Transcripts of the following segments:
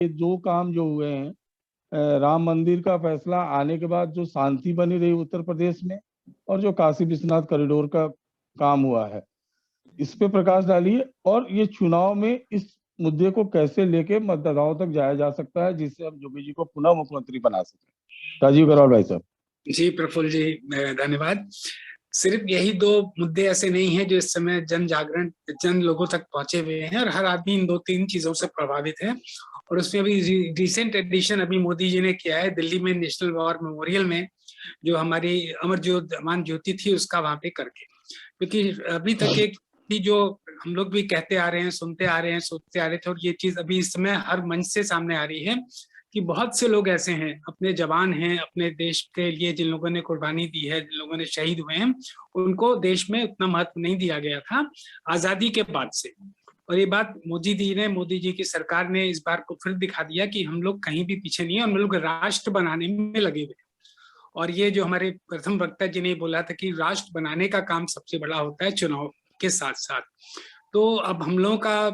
ये दो काम जो हुए हैं, राम मंदिर का फैसला आने के बाद जो शांति बनी रही उत्तर प्रदेश में, और जो काशी विश्वनाथ कॉरिडोर का काम हुआ है, इस पे प्रकाश डालिए। और ये चुनाव में इस मुद्दे को कैसे लेके मतदाताओं तक जाया जा सकता है, जिससे हम योगी जी को पुनः मुख्यमंत्री बना सकें। राजीव अग्रवाल भाई साहब। जी प्रफुल्ल जी, धन्यवाद। सिर्फ यही दो मुद्दे ऐसे नहीं हैं जो इस समय जन जागरण जन लोगों तक पहुंचे हुए हैं, और हर आदमी इन दो तीन चीजों से प्रभावित है। और उसमें अभी रिसेंट एडिशन अभी मोदी जी ने किया है दिल्ली में, नेशनल वॉर मेमोरियल में, जो हमारी अमर ज्योति थी उसका वहां पे करके। क्योंकि अभी तक एक जो हम लोग भी कहते आ रहे हैं, सुनते आ रहे हैं, सोचते आ रहे थे, और ये चीज अभी इस समय हर मंच से सामने आ रही है कि बहुत से लोग ऐसे हैं, अपने जवान हैं, अपने देश के लिए जिन लोगों ने कुर्बानी दी है, जिन लोगों ने शहीद हुए हैं, उनको देश में उतना महत्व नहीं दिया गया था आजादी के बाद से। और ये बात मोदी जी की सरकार ने इस बार को फिर दिखा दिया कि हम लोग कहीं भी पीछे नहीं है, हम लोग राष्ट्र बनाने में लगे हुए। और ये जो हमारे प्रथम वक्ता जी ने बोला था कि राष्ट्र बनाने का काम सबसे बड़ा होता है चुनाव के साथ साथ। तो अब हम लोगों का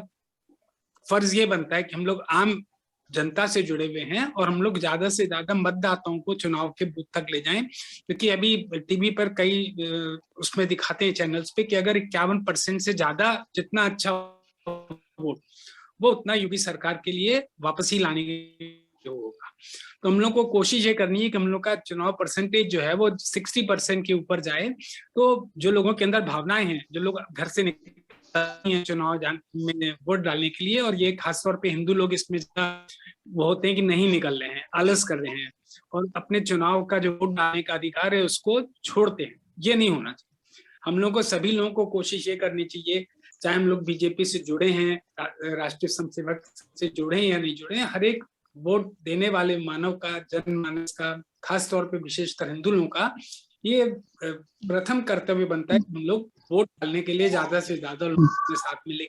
फर्ज ये बनता है कि हम लोग आम जनता से जुड़े हुए हैं और हम लोग ज्यादा से ज्यादा मतदाताओं को चुनाव के बूथ तक ले जाएं। क्योंकि अभी टीवी पर कई उसमें दिखाते हैं चैनल्स पे कि अगर 51% से ज्यादा जितना अच्छा वोट, वो उतना योगी सरकार के लिए वापस ही लाने जो होगा। तो हम लोग को कोशिश ये करनी है कि हम लोग का चुनाव परसेंटेज जो है वो 60% के ऊपर जाए। तो जो लोगों के अंदर भावनाएं हैं, जो लोग घर से चुनाव में वोट डालने के लिए, और ये खासतौर पे हिंदू लोग इसमें वो होते हैं कि नहीं निकल रहे हैं, आलस कर रहे हैं और अपने चुनाव का जो वोट डालने का अधिकार है उसको छोड़ते हैं। ये नहीं होना चाहिए। हम लोगों को, सभी लोगों को कोशिश ये करनी चाहिए, चाहे हम लोग बीजेपी से जुड़े हैं, राष्ट्रीय स्वयंसेवक से जुड़े हैं या नहीं जुड़े हैं, हर एक वोट देने वाले मानव का, जनमानस का, खासतौर पे विशेषकर हिंदू लोगों का ये प्रथम कर्तव्य बनता है कि हम लोग वोट डालने के लिए ज्यादा से ज्यादा लोगों के साथ मिले।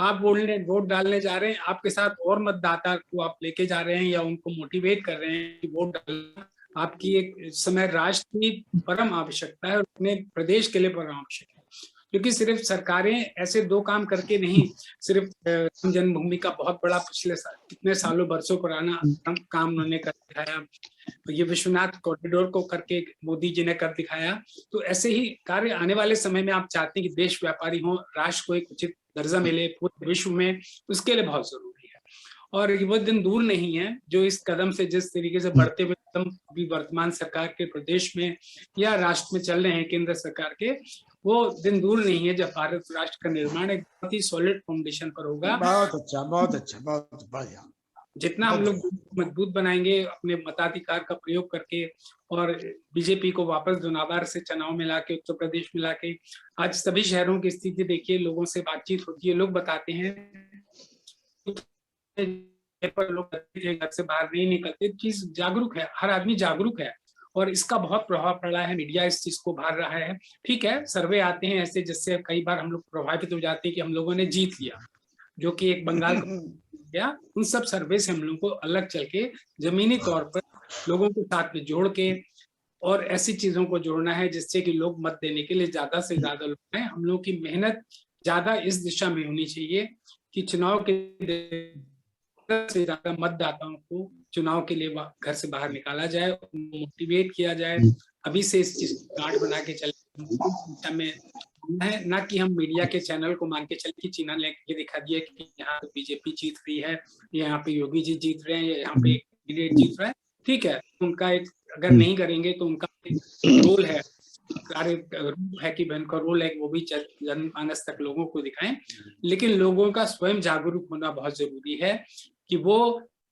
आप वोट डालने जा रहे हैं, आपके साथ और मतदाता को आप लेके जा रहे हैं या उनको मोटिवेट कर रहे हैं कि वोट डालना आपकी एक समय राष्ट्र की परम आवश्यकता है और अपने प्रदेश के लिए परम आवश्यक है। क्योंकि सिर्फ सरकारें ऐसे दो काम करके नहीं, सिर्फ जन्मभूमि का बहुत बड़ा पिछले कितने सालों बरसों पुराना काम उन्होंने कर दिखाया, ये विश्वनाथ कॉरिडोर को करके मोदी जी ने कर दिखाया। तो ऐसे ही कार्य आने वाले समय में आप चाहते हैं कि देश व्यापारी हो, राष्ट्र को एक उचित दर्जा मिले पूरे विश्व में, उसके लिए बहुत जरूरी है। और वो दिन दूर नहीं है जो इस कदम से, जिस तरीके से बढ़ते हुए कदम अभी वर्तमान सरकार के प्रदेश में या राष्ट्र में चल रहे हैं, केंद्र सरकार के, वो दिन दूर नहीं है जब भारत राष्ट्र का निर्माण एक बहुत ही सॉलिड फाउंडेशन पर होगा। बहुत अच्छा, बहुत अच्छा, बहुत बढ़िया। जितना हम लोग मजबूत बनाएंगे अपने मताधिकार का प्रयोग करके और बीजेपी को वापस दोनाबार से चुनाव में लाके, उत्तर प्रदेश में लाके, आज सभी शहरों की स्थिति देखिए, लोगों से बातचीत होती है, लोग बताते हैं पर लोग घर से बाहर नहीं निकलते, चीज जागरूक है, हर आदमी जागरूक है और इसका बहुत प्रभाव पड़ा है। मीडिया इस चीज को बाहर रहा है। ठीक है, सर्वे आते हैं ऐसे जिससे कई बार हम लोग प्रभावित हो जाते हैं कि हम लोगों ने जीत लिया, जो कि एक बंगाल का उन सब सर्वे से हम लोगों को अलग चल के जमीनी तौर पर लोगों को साथ में जोड़ के और ऐसी चीजों को जोड़ना है जिससे कि लोग मत देने के लिए ज्यादा से ज्यादा लोग हैं। हम लोग की मेहनत ज्यादा इस दिशा में होनी चाहिए कि चुनाव के से ज्यादा मतदाताओं को चुनाव के लिए घर से बाहर निकाला जाए, मोटिवेट किया जाए। अभी से इस चीज कार्ड बना के चले में है, ना कि हम मीडिया के चैनल को मान के चले कि चीना ने ये दिखा दिया कि यहाँ पे बीजेपी जीत रही है, यहाँ पे योगी जी जीत रहे हैं, यहाँ पे कैंडिडेट जीत रहा है। ठीक है, उनका एक अगर नहीं करेंगे तो उनका रोल है, कि उनका रोल है वो भी जनमानस तक लोगों को दिखाएं। लेकिन लोगों का स्वयं जागरूक होना बहुत जरूरी है कि वो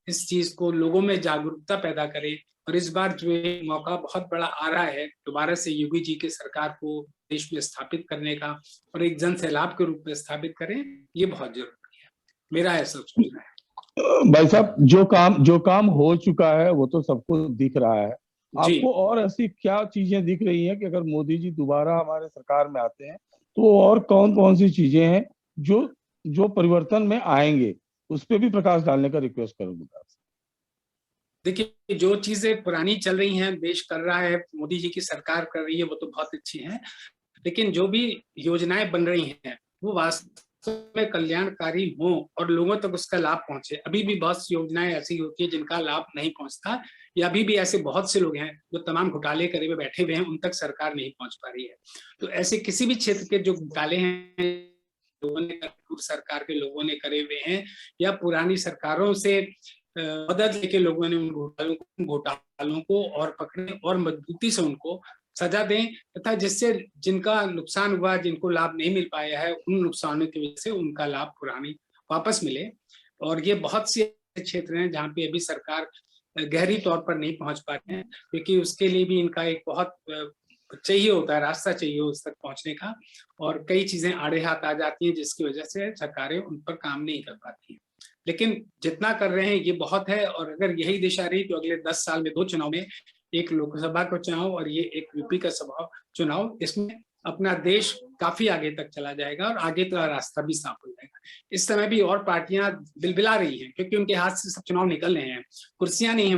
इस चीज को लोगों में जागरूकता पैदा करे। और इस बार जो मौका बहुत बड़ा आ रहा है दोबारा से योगी जी की सरकार को देश में स्थापित करने का और एक जन सैलाब के रूप में स्थापित करें, ये बहुत जरूरी है, मेरा ऐसा सोचना है। भाई साहब, जो काम हो चुका है वो तो सबको दिख रहा है, आपको और ऐसी क्या चीजें दिख रही हैं कि अगर मोदी जी दोबारा हमारे सरकार में आते हैं तो और कौन कौन सी चीजें हैं जो परिवर्तन में आएंगे, उस पर भी प्रकाश डालने का रिक्वेस्ट करूंगा। देखिए, जो चीजें पुरानी चल रही हैं, देश कर रहा है, मोदी जी की सरकार कर रही है, वो तो बहुत अच्छी है। लेकिन जो भी योजनाएं बन रही हैं वो वास्तव में कल्याणकारी हो और लोगों तक उसका लाभ पहुंचे। अभी भी बहुत सी योजनाएं ऐसी होती है जिनका लाभ नहीं पहुंचता, या अभी भी ऐसे बहुत से लोग हैं जो तमाम घोटाले करे हुए बैठे हुए हैं, उन तक सरकार नहीं पहुंच पा रही है। तो ऐसे किसी भी क्षेत्र के जो घोटाले हैं लोगों ने, पूर्व सरकार के लोगों ने करे हुए हैं, या पुरानी सरकारों से मदद लेके लोगों ने उन घोटालों को और पकड़े और मजबूती से उनको सजा दें, तथा जिससे जिनका नुकसान हुआ, जिनको लाभ नहीं मिल पाया है, उन नुकसानों की वजह से उनका लाभ पुरानी वापस मिले। और ये बहुत से क्षेत्र हैं जहाँ पे अभी सरकार गहरी तौर पर नहीं पहुंच पा रहे हैं, क्योंकि उसके लिए भी इनका एक बहुत चाहिए होता है, रास्ता चाहिए उस तक पहुंचने का, और कई चीजें आड़े हाथ आ जाती हैं जिसकी वजह से सरकारें उन पर काम नहीं कर पाती हैं। लेकिन जितना कर रहे हैं ये बहुत है, और अगर यही दिशा रही तो अगले 10 साल में 2 चुनाव में, एक लोकसभा का चुनाव और ये एक यूपी का सभा चुनाव, इसमें अपना देश काफी आगे तक चला जाएगा और आगे का रास्ता भी साफ हो जाएगा। इस समय भी और पार्टियां बिलबिला रही हैं क्योंकि उनके हाथ से सब चुनाव निकल रहे हैं, कुर्सियां नहीं है